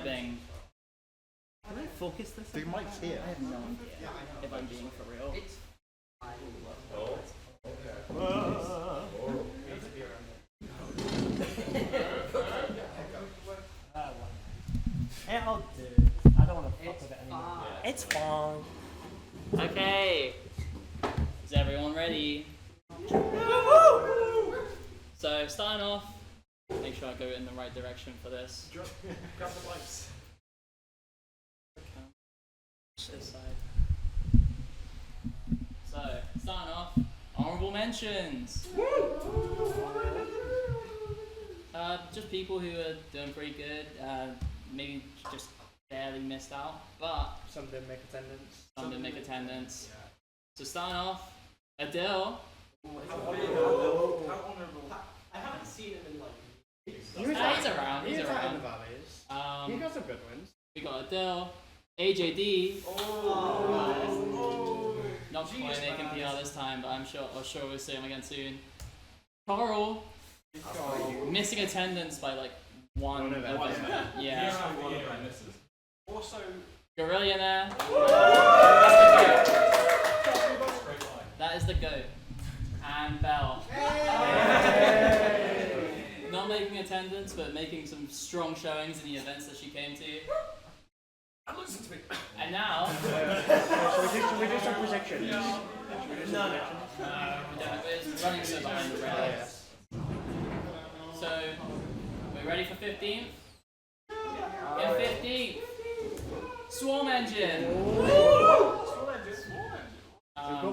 vibing. Can I focus this? The mic's here. I have no idea if I'm being for real. It'll do. I don't want to fuck with it anymore. It's fine. Okay. Is everyone ready? So starting off, make sure I go in the right direction for this. Grab the mics. This side. So starting off, honorable mentions. Just people who are doing pretty good. Maybe just barely missed out, but Some didn't make attendance. some did make attendance. So starting off, Adele. How honourable. I haven't seen him in like. He's around. He's He's out in the around. valleys. He got some good wins. We got Adele, AJD. Not quite making PR this time, but I'm sure we'll see him again soon. Coral, missing attendance by like one event. Yeah. Also, Gorillionaire. That is the GOAT. And Belle. Not making attendance, but making some strong showings in the events that she came to. listen to me. And now, Should we do some predictions? no, it's running so behind the rails. So, we're ready for 15th? In 15th, Swarm Engine.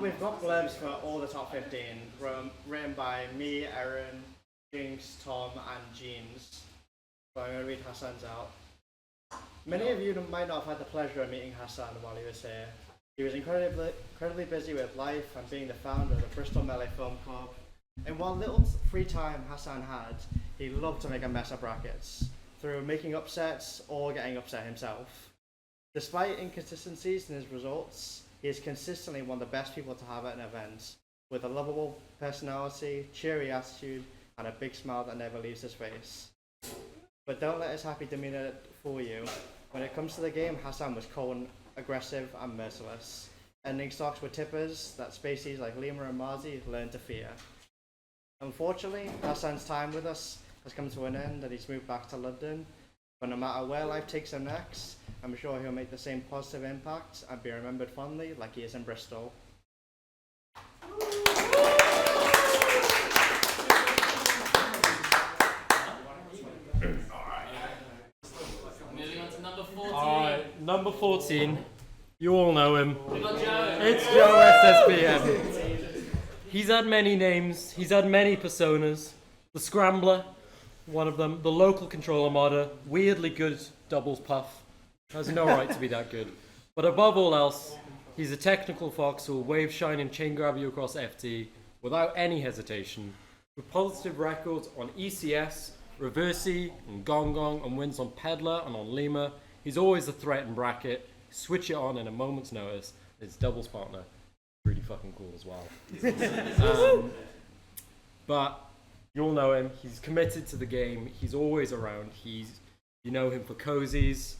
We've got blurbs for all the top 15, written by me, Aaron, Jinx, Tom, and Jeans. So I'm going to read Hassan's out. Many of you might not have had the pleasure of meeting Hassan while he was here. He was incredibly busy with life and being the founder of the Bristol Melee Film Club. And while little free time Hassan had, he loved to make a mess of brackets, through making upsets or getting upset himself. Despite inconsistencies in his results, he is consistently one of the best people to have at an event, with a lovable personality, cheery attitude, and a big smile that never leaves his face. But don't let his happy demeanor fool you. When it comes to the game, Hassan was cold, aggressive, and merciless, ending stocks with tippers that spaceys like Lima and Marzi learned to fear. Unfortunately, Hassan's time with us has come to an end and he's moved back to London, but no matter where life takes him next, I'm sure he'll make the same positive impact and be remembered fondly like he is in Bristol. Moving on to number 14. Alright, number 14. You all know him. We got Joe. It's Joe SSBM. He's had many names, he's had many personas. The Scrambler, one of them. The local controller modder, weirdly good doubles puff. Has no right to be that good. But above all else, he's a technical fox who will wave shine and chain grab you across FT without any hesitation. With positive records on ECS, Reversi, and Gong Gong, and wins on Peddler and on Lima, he's always a threat in bracket. Switch it on in a moment's notice. His doubles partner, really fucking cool as well. But you all know him. He's committed to the game. He's always around. You know him for Cozies,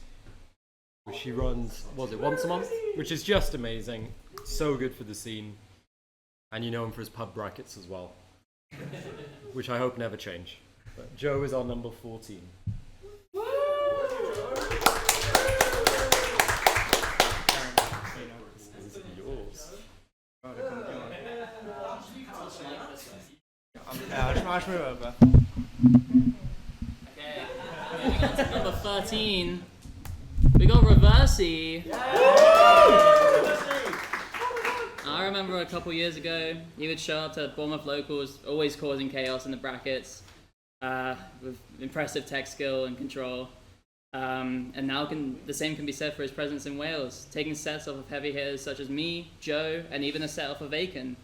which he runs, was it once a month? Which is just amazing. So good for the scene. And you know him for his pub brackets as well, which I hope never change. But Joe is our number 14. This is yours. I'll just move over. Okay, moving on to number 13. We got Reversi. I remember a couple years ago, he would show up to Bournemouth locals, always causing chaos in the brackets, with impressive tech skill and control. And now the same can be said for his presence in Wales, taking sets off of heavy hitters such as me, Joe, and even a set off of Aiken.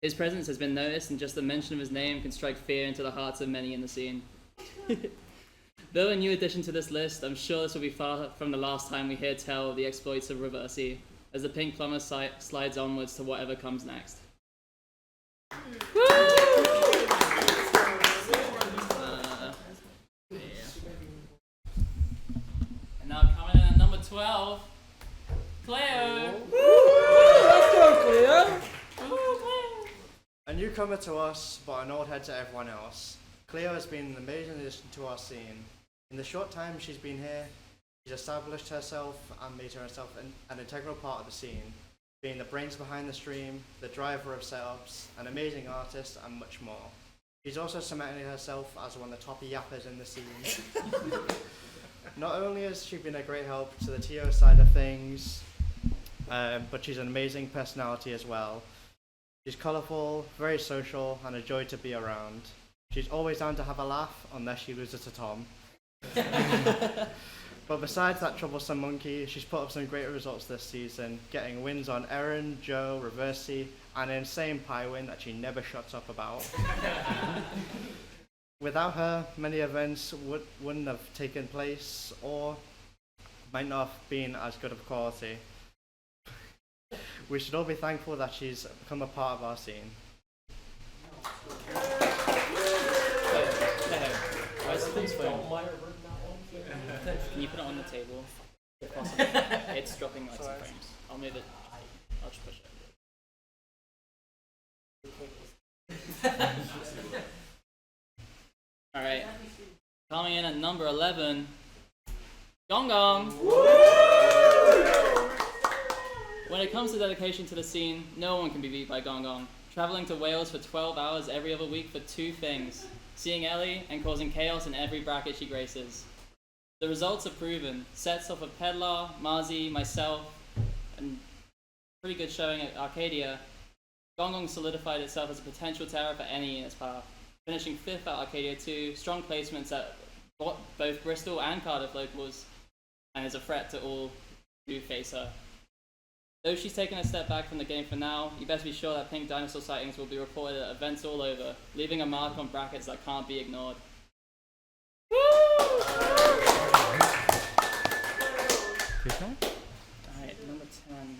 His presence has been noticed, and just the mention of his name can strike fear into the hearts of many in the scene. Though a new addition to this list, I'm sure this will be far from the last time we hear tell of the exploits of Reversi, as the Pink Plumber slides onwards to whatever comes next. And now 12, Cleo. Let's go, Cleo. A newcomer to us, but an old head to everyone else. Cleo has been an amazing addition to our scene. In the short time she's been here, she's established herself and made herself an integral part of the scene, being the brains behind the stream, the driver of setups, an amazing artist, and much more. She's also cemented herself as one of the top yappers in the scene. Not only has she been a great help to the TO side of things, but she's an amazing personality as well. She's colourful, very social, and a joy to be around. She's always down to have a laugh, unless she loses to Tom. But besides that troublesome monkey, she's put up some great results this season, getting wins on Erin, Joe, Reversi, and an insane pie win that she never shuts up about. Without her, many events wouldn't have taken place or might not have been as good of quality. We should all be thankful that she's become a part of our scene. Can you put it on the table? If possible. It's dropping like some frames. I'll move it. I'll just push it. Alright. Coming in at number 11, Gong Gong. When it comes to dedication to the scene, no one can be beat by Gong Gong. Travelling to Wales for 12 hours every other week for two things: seeing Ellie and causing chaos in every bracket she graces. The results are proven. Sets off of Pedlar, Marzi, myself, and pretty good showing at Arcadia. Gong Gong solidified itself as a potential terror for any in its path, finishing 5th at Arcadia 2, strong placements at both Bristol and Cardiff locals, and is a threat to all who face her. Though she's taken a step back from the game for now, you best be sure that pink dinosaur sightings will be reported at events all over, leaving a mark on brackets that can't be ignored. Alright, number 10.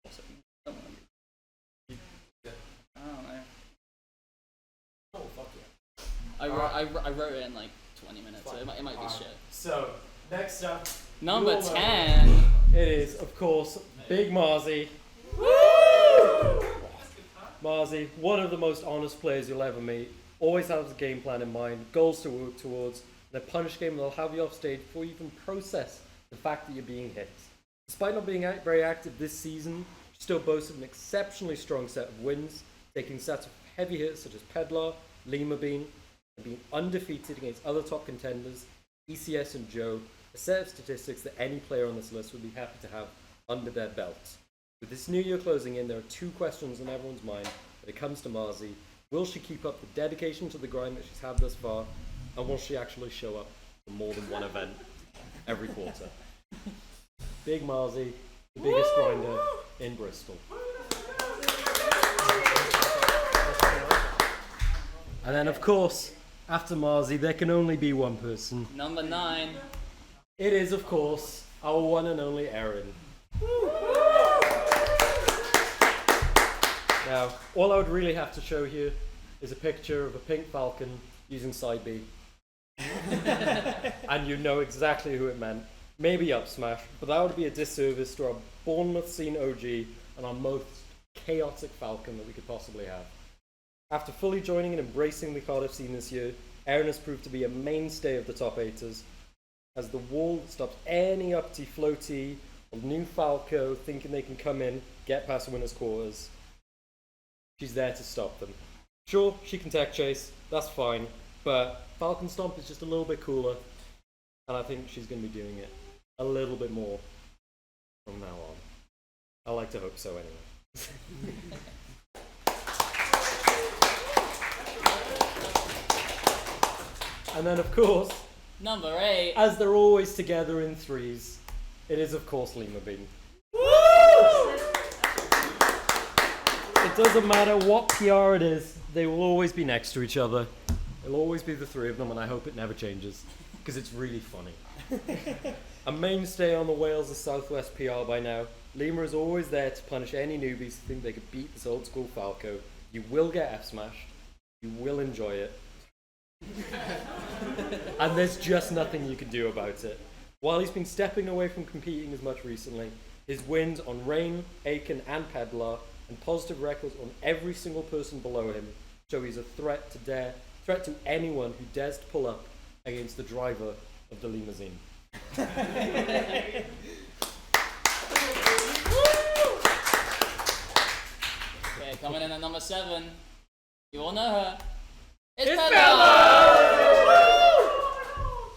I don't know. Oh, fuck yeah. I wrote it in like 20 minutes, so it might be shit. So, next up, Number you all know 10. it is, of course, Big Marzi. Marzi, one of the most honest players you'll ever meet. Always has a game plan in mind, goals to work towards, and a punish game that'll have you off stage before you even process the fact that you're being hit. Despite not being very active this season, she still boasted an exceptionally strong set of wins, taking sets of heavy hits such as Pedlar, Lima Bean, and being undefeated against other top contenders, ECS and Joe, a set of statistics that any player on this list would be happy to have under their belt. With this new year closing in, there are two questions on everyone's mind when it comes to Marzi. Will she keep up the dedication to the grind that she's had thus far, and will she actually show up for more than one event every quarter? Big Marzi, the biggest grinder in Bristol. And then, of course, after Marzi, there can only be one person. Number 9. It is, of course, our one and only Erin. Now, all I would really have to show here is a picture of a pink falcon using side B. And you know exactly who it meant. Maybe Up Smash, but that would be a disservice to our Bournemouth scene OG and our most chaotic falcon that we could possibly have. After fully joining and embracing the Cardiff scene this year, Erin has proved to be a mainstay of the top 8ers, as the wall that stops any uppity floaty or new Falco thinking they can come in, get past winners' quarters. She's there to stop them. Sure, she can tech chase, that's fine, but Falcon Stomp is just a little bit cooler, and I think she's going to be doing it a little bit more from now on. I like to hope so anyway. And then, of course, Number 8. as they're always together in threes, it is, of course, Lima Bean. It doesn't matter what PR it is, they will always be next to each other. It'll always be the three of them, and I hope it never changes, because it's really funny. A mainstay on the Wales of Southwest PR by now, Lima is always there to punish any newbies who think they could beat this old school Falco. You will get F-smashed, you will enjoy it, and there's just nothing you can do about it. While he's been stepping away from competing as much recently, his wins on Rain, Aiken, and Pedlar, and positive records on every single person below him show he's a threat to anyone who dares to pull up against the driver of the limousine. Okay, coming in at number 7. You all know her. It's It's Pedlar!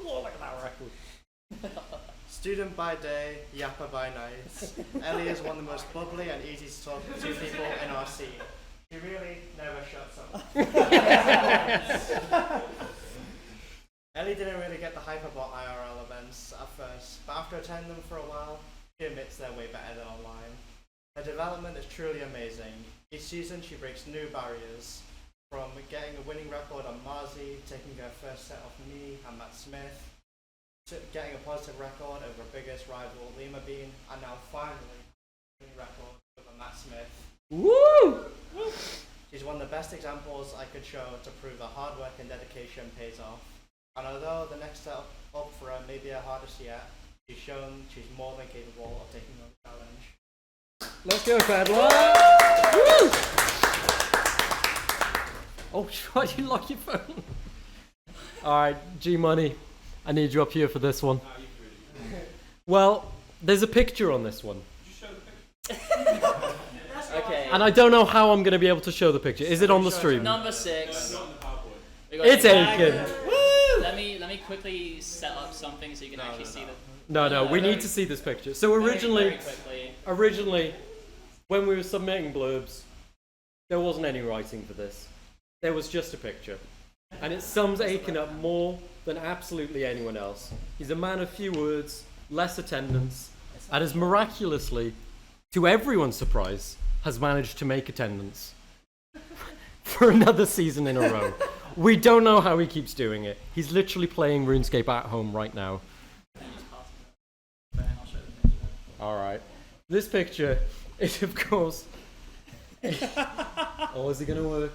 Oh, look at that record. Student by day, yapper by night. Ellie is one of the most bubbly and easy to talk to people in our scene. She really never shuts up. Ellie didn't really get the hype about IRL events at first, but after attending them for a while, she admits they're way better than online. Her development is truly amazing. Each season she breaks new barriers, from getting a winning record on Marzi, taking her first set off me and Matt Smith, to getting a positive record over her biggest rival Lima Bean, and now finally a winning record over Matt Smith. Woo! She's one of the best examples I could show to prove that hard work and dedication pays off. And although the next step up for her may be her hardest yet, she's shown she's more than capable of taking on the challenge. Let's go, Pedlar! Woo! Oh, why did you lock your phone? Alright, G-Money, I need you up here for this one. Well, there's a picture on this one. Okay. And I don't know how I'm going to be able to show the picture. Is it on the stream? Number 6. We got It's Aiken. Aiken! Let me quickly set up something so you can actually see the. No, we need to see this picture. So originally, Very quickly. when we were submitting blurbs, there wasn't any writing for this. There was just a picture. And it sums Aiken up more than absolutely anyone else. He's a man of few words, less attendance, and has miraculously, to everyone's surprise, has managed to make attendance for another season in a row. We don't know how he keeps doing it. He's literally playing RuneScape at home right now. Alright. This picture is, of course... oh, is it going to work?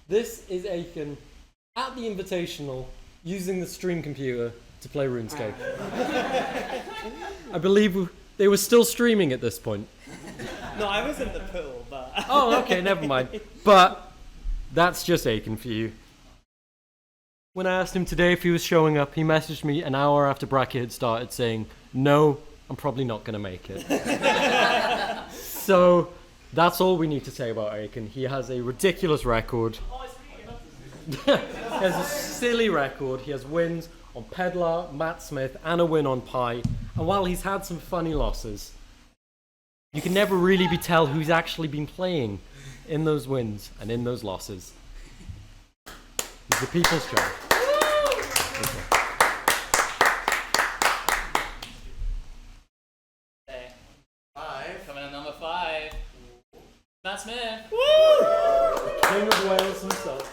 This is Aiken at the Invitational using the stream computer to play RuneScape. I believe they were still streaming at this point. No, I was in the pool, but... Oh, okay, never mind. But that's just Aiken for you. When I asked him today if he was showing up, he messaged me an hour after bracket had started saying, "No, I'm probably not going to make it." So that's all we need to say about Aiken. He has a ridiculous record. He has a silly record. He has wins on Pedlar, Matt Smith, and a win on Pi. And while he's had some funny losses, you can never really tell who's actually been playing in those wins and in those losses. It's the people's job. Okay. 5. Coming in at number 5. Matt Smith. King of Wales himself.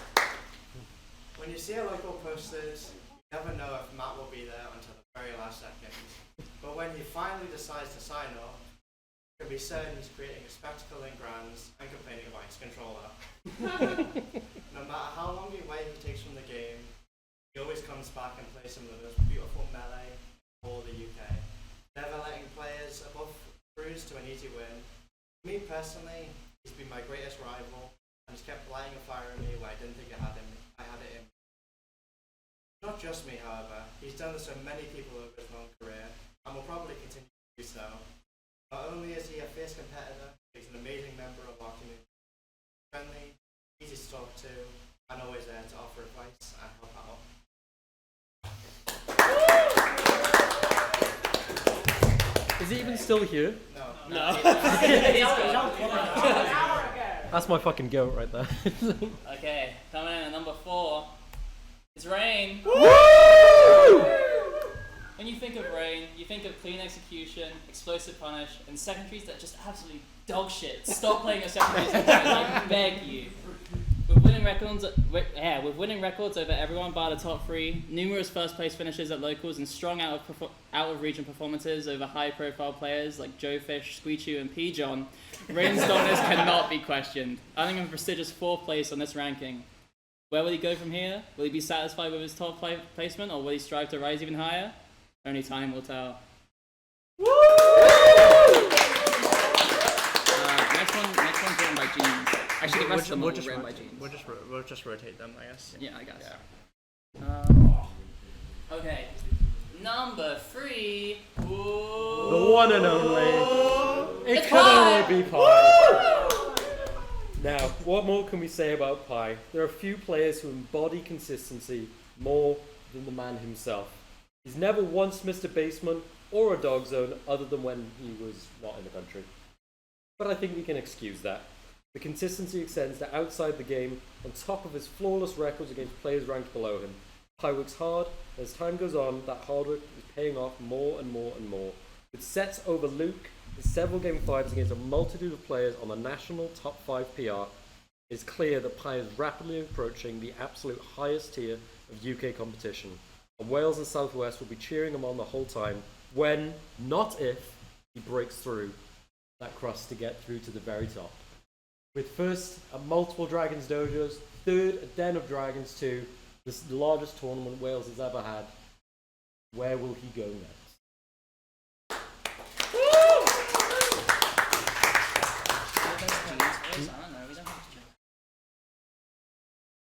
When you see a local posted, you never know if Matt will be there until the very last second. But when he finally decides to sign up, you can be certain he's creating a spectacle in Grands and complaining about his controller. No matter how long away he takes from the game, he always comes back and plays some of the most beautiful melee in all the UK. Never letting players above cruise to an easy win. For me personally, he's been my greatest rival and he's kept lighting a fire in me where I didn't think I had it in. Not just me, however. He's done this for many people over his long career and will probably continue to do so. Not only is he a fierce competitor, he's an amazing member of our community. Friendly, easy to talk to, and always there to offer advice and help out. Is he even still here? No. He's gone. That's my fucking goat right there. Okay, coming in at number 4. It's Rain. When you think of Rain, you think of clean execution, explosive punish, and secondaries that just absolutely dog shit. Stop playing your secondaries, I beg you. With winning records over everyone bar the top 3, numerous first place finishes at locals, and strong out of region performances over high profile players like Joe Fish, Squeechu, and P. John, Rain's dominance cannot be questioned, earning him a prestigious 4th place on this ranking. Where will he go from here? Will he be satisfied with his top placement, or will he strive to rise even higher? Only time will tell. Next one's written by Jeans. Actually, the rest of them are all written by Jeans. We'll just rotate them, I guess. Yeah, I guess. Okay. Number 3. The one and only. It It's can Pi! only be Pi. Now, what more can we say about Pi? There are few players who embody consistency more than the man himself. He's never once missed a basement or a dog zone other than when he was not in the country. But I think we can excuse that. The consistency extends to outside the game, on top of his flawless records against players ranked below him. Pi works hard, and as time goes on, that hard work is paying off more and more and more. With sets over Luke and several Game 5s against a multitude of players on the national top 5 PR, it's clear that Pi is rapidly approaching the absolute highest tier of UK competition. And Wales and South West will be cheering him on the whole time when, not if, he breaks through that crust to get through to the very top. With first a multiple Dragons dojos, third a Den of Dragons 2, the largest tournament Wales has ever had. Where will he go next?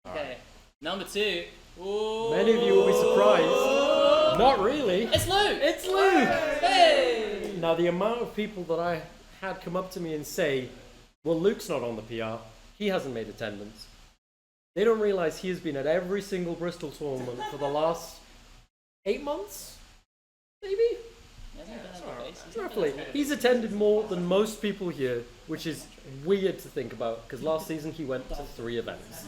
Okay. Number 2. Ooh. Many of you will be surprised. Not really. It's Luke! It's Luke! Hey! Now, the amount of people that I had come up to me and say, well, Luke's not on the PR. He hasn't made attendance. They don't realise he has been at every single Bristol tournament for the last 8 months? Maybe? Roughly. He's attended more than most people here, which is weird to think about, because last season he went to 3 events.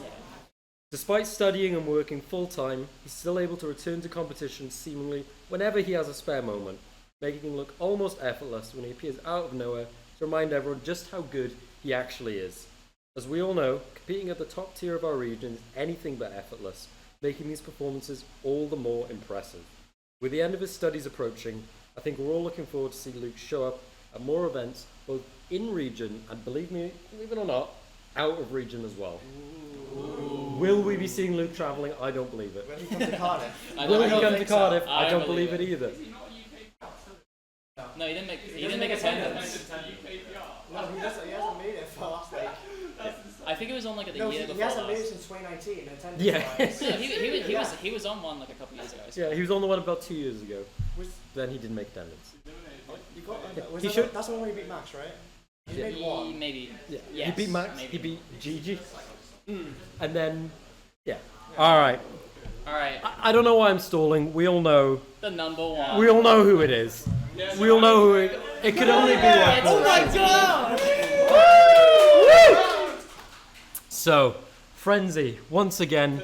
Despite studying and working full-time, he's still able to return to competition seemingly whenever he has a spare moment, making him look almost effortless when he appears out of nowhere to remind everyone just how good he actually is. As we all know, competing at the top tier of our region is anything but effortless, making these performances all the more impressive. With the end of his studies approaching, I think we're all looking forward to see Luke show up at more events, both in region and, believe it or not, out of region as well. Will we be seeing Luke travelling? I don't believe it. When he comes to Cardiff. Will he come to Cardiff? I I don't believe it either. No, he didn't make attendance. No, he hasn't made it for last week. I think it was on like the No, year he before hasn't made it last. since 2019. Attendance Yeah. wise. Yeah, he was on one like a couple years ago. Yeah, he was on the one about 2 years ago. Was- Then he didn't make attendance. You got, Yeah, was he that should- That's the one where he beat Max, right? He Yeah. made one. Maybe. Yeah. Yes, He beat Max, maybe. he beat Gigi. And then, yeah. Alright. Alright, I don't know why I'm stalling. We all know. the number 1. We all know who it is. We all know who it could only be one. Oh my god! So, Frenzy, once again,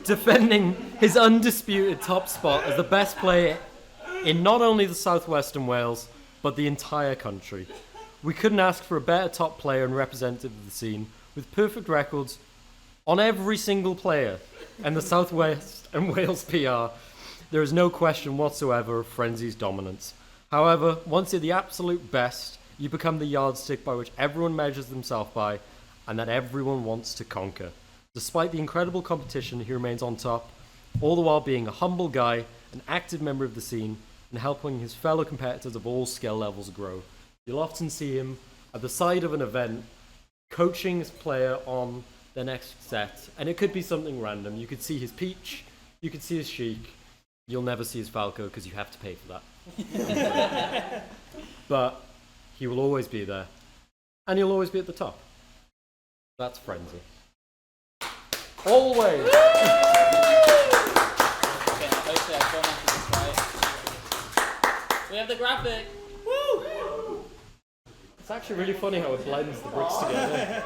defending his undisputed top spot as the best player in not only the southwestern Wales, but the entire country. We couldn't ask for a better top player and representative of the scene, with perfect records on every single player and the Southwest and Wales PR. There is no question whatsoever of Frenzy's dominance. However, once you're the absolute best, you become the yardstick by which everyone measures themselves by, and that everyone wants to conquer. Despite the incredible competition, he remains on top, all the while being a humble guy, an active member of the scene, and helping his fellow competitors of all skill levels grow. You'll often see him at the side of an event, coaching his player on their next set, and it could be something random. You could see his Peach, you could see his Sheik, you'll never see his Falco because you have to pay for that. But he will always be there, and he'll always be at the top. That's Frenzy. Always! Okay, hopefully I formatted this right. We have the graphic. It's actually really funny how it blends the bricks together.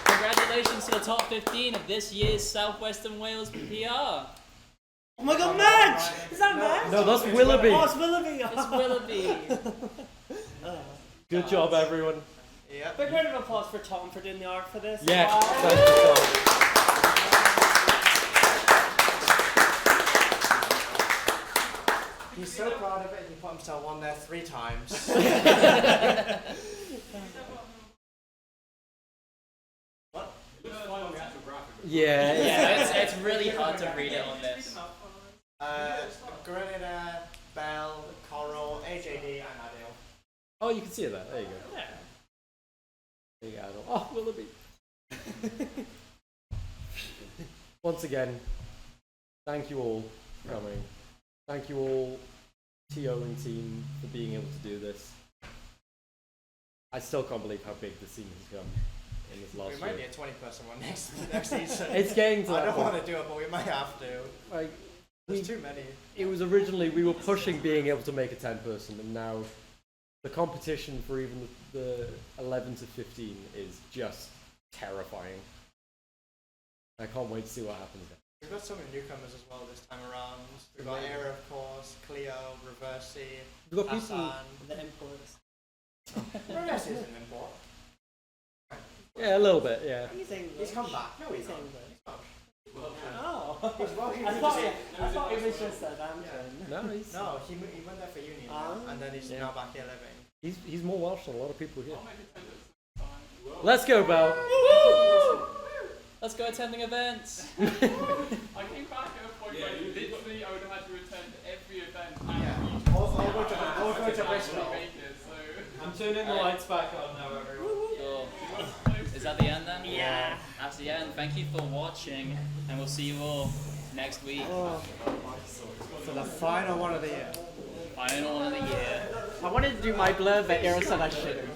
Congratulations to the top 15 of this year's Southwestern Wales PR. Oh my god, Madge! Is that Madge? No, that's Willoughby. Oh, it's Willoughby. It's Willoughby. Good job, everyone. Yeah. Big round of applause for Tom for doing the art for this. Yeah, Wow. thank you, Tom. He's so proud of it, he put himself on there 3 times. Yeah, Yeah, it's really hard to read it on this. Grenadier, Bell, Coral, AJD, and Adil. Oh, you can see that. There you go. Yeah. There you go. Oh, Willoughby. Once again, thank you all for coming. Thank you all, TO and team, for being able to do this. I still can't believe how big the scene has come in this last We might year. be a 20-person one next season. It's getting to I that don't point. want to do it, but we might have to. Like, There's too many. it was originally, we were pushing being able to make a 10-person, and now the competition for even the 11 to 15 is just terrifying. I can't wait to see what happens next. We've got so many newcomers as well this time around. We've got Era, of course, Cleo, Reversi, We've got people. Hassan. The imports. Reversi is an import. Yeah, a little bit, yeah. He's English. He's come back. No, he's not. English. He's Welsh. Oh. He's Welsh. I thought it was just Southampton. No, he's No, he went there for uni now, and then he's Yeah. now back here living. he's more Welsh than a lot of people here. Let's go, Bell. Let's go attending events. I came back at a point where literally I would have had to attend every event and Yeah. All go to Bristol. I'm turning the lights back on now, everyone. Cool. Is that the end then? Yeah. That's the end. Thank you for watching, and we'll see you all next week. For the final one of the year. Final one of the year. I wanted to do my blurb, but Era said I shouldn't.